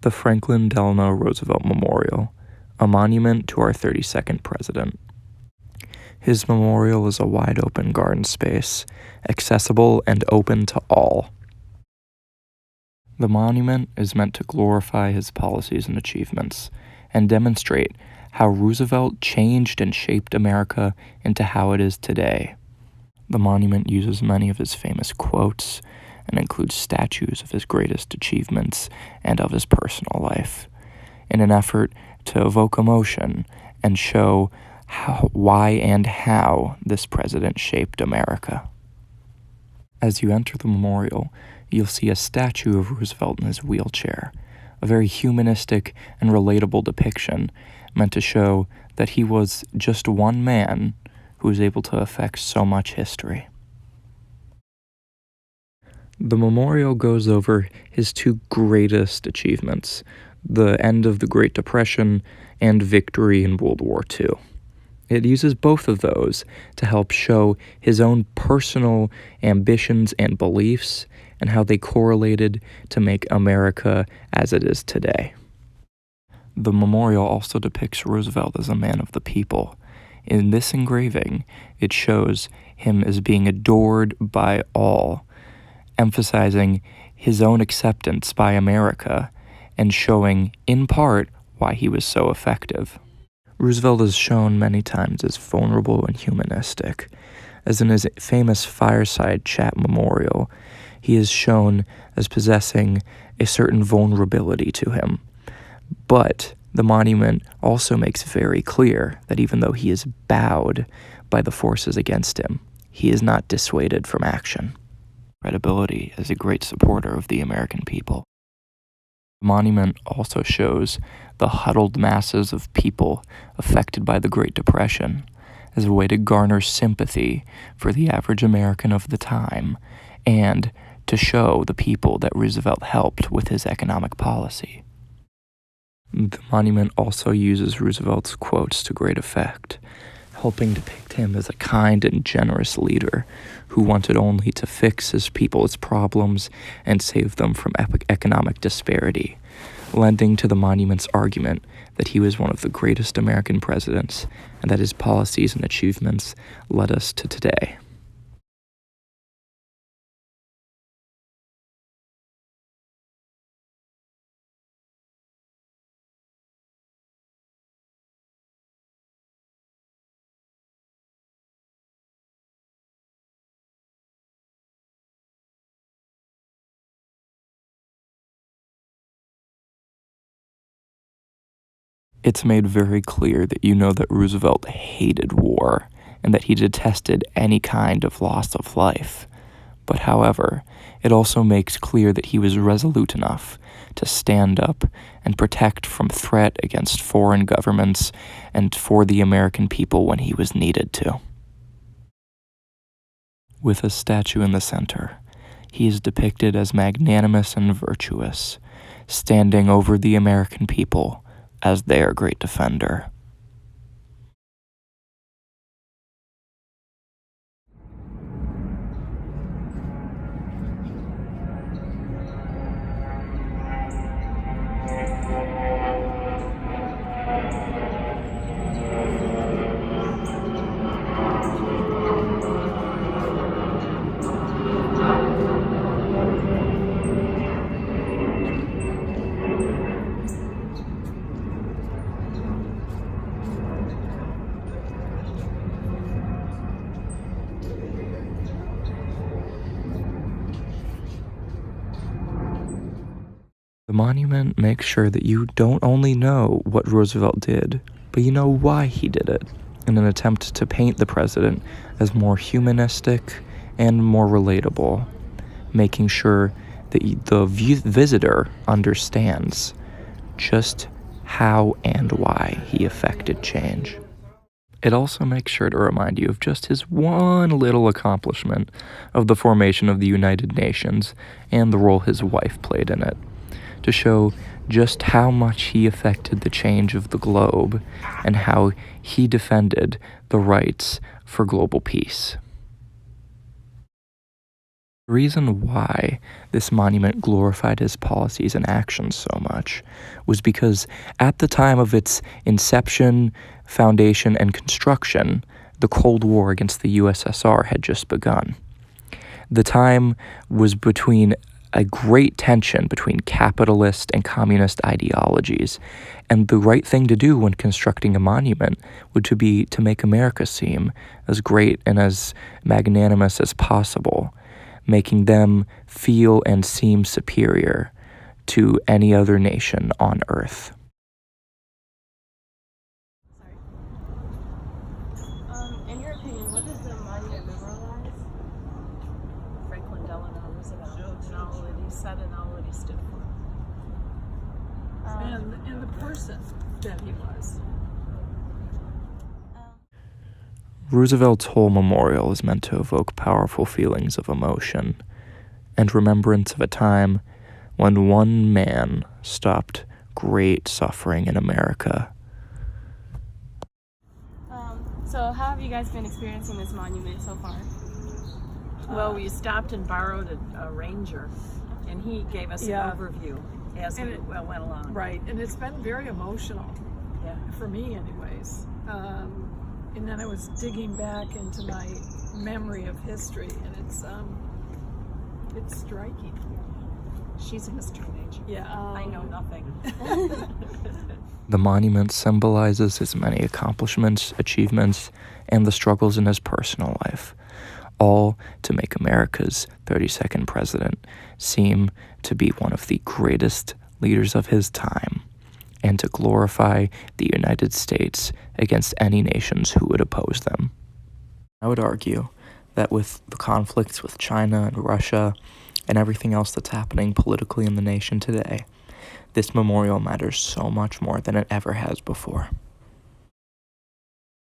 The Franklin Delano Roosevelt Memorial, a monument to our 32nd president. His memorial is a wide-open garden space, accessible and open to all. The monument is meant to glorify his policies and achievements, and demonstrate how Roosevelt changed and shaped America into how it is today. The monument uses many of his famous quotes, and includes statues of his greatest achievements and of his personal life, in an effort to evoke emotion and show why and how this president shaped America. As you enter the memorial, you'll see a statue of Roosevelt in his wheelchair, a very humanistic and relatable depiction meant to show that he was just one man who was able to affect so much history. The memorial goes over his two greatest achievements, the end of the Great Depression and victory in World War II. It uses both of those to help show his own personal ambitions and beliefs and how they correlated to make America as it is today. The memorial also depicts Roosevelt as a man of the people. In this engraving, it shows him as being adored by all, emphasizing his own acceptance by America and showing, in part, why he was so effective. Roosevelt is shown many times as vulnerable and humanistic. As in his famous fireside chat memorial, he is shown as possessing a certain vulnerability to him. But the monument also makes very clear that even though he is bowed by the forces against him, he is not dissuaded from action. Credibility as a great supporter of the American people. The monument also shows the huddled masses of people affected by the Great Depression as a way to garner sympathy for the average American of the time and to show the people that Roosevelt helped with his economic policy. The monument also uses Roosevelt's quotes to great effect, helping depict him as a kind and generous leader who wanted only to fix his people's problems and save them from economic disparity, lending to the monument's argument that he was one of the greatest American presidents and that his policies and achievements led us to today. It's made very clear that you know that Roosevelt hated war and that he detested any kind of loss of life. But however, it also makes clear that he was resolute enough to stand up and protect from threat against foreign governments and for the American people when he was needed to. With a statue in the center, he is depicted as magnanimous and virtuous, standing over the American people as their great defender. The monument makes sure that you don't only know what Roosevelt did, but you know why he did it, in an attempt to paint the president as more humanistic and more relatable, making sure that the visitor understands just how and why he affected change. It also makes sure to remind you of just his one little accomplishment of the formation of the United Nations and the role his wife played in it, to show just how much he affected the change of the globe and how he defended the rights for global peace. The reason why this monument glorified his policies and actions so much was because at the time of its inception, foundation, and construction, the Cold War against the USSR had just begun. The time was between a great tension between capitalist and communist ideologies, and the right thing to do when constructing a monument would be to make America seem as great and as magnanimous as possible, making them feel and seem superior to any other nation on Earth. In your opinion, what does the monument memorialize? Franklin Delano Roosevelt, and all that he said and all that he stood for. And the person that he was. Roosevelt's whole memorial is meant to evoke powerful feelings of emotion and remembrance of a time when one man stopped great suffering in America. So how have you guys been experiencing this monument so far? Well, we stopped and borrowed a ranger, and he gave us Yeah. an overview as we went along. Right, and it's been very emotional, Yeah. for me anyways. And then I was digging back into my memory of history, and it's striking. She's a history major. Yeah. I know nothing. The monument symbolizes his many accomplishments, achievements, and the struggles in his personal life, all to make America's 32nd president seem to be one of the greatest leaders of his time, and to glorify the United States against any nations who would oppose them. I would argue that with the conflicts with China and Russia and everything else that's happening politically in the nation today, this memorial matters so much more than it ever has before.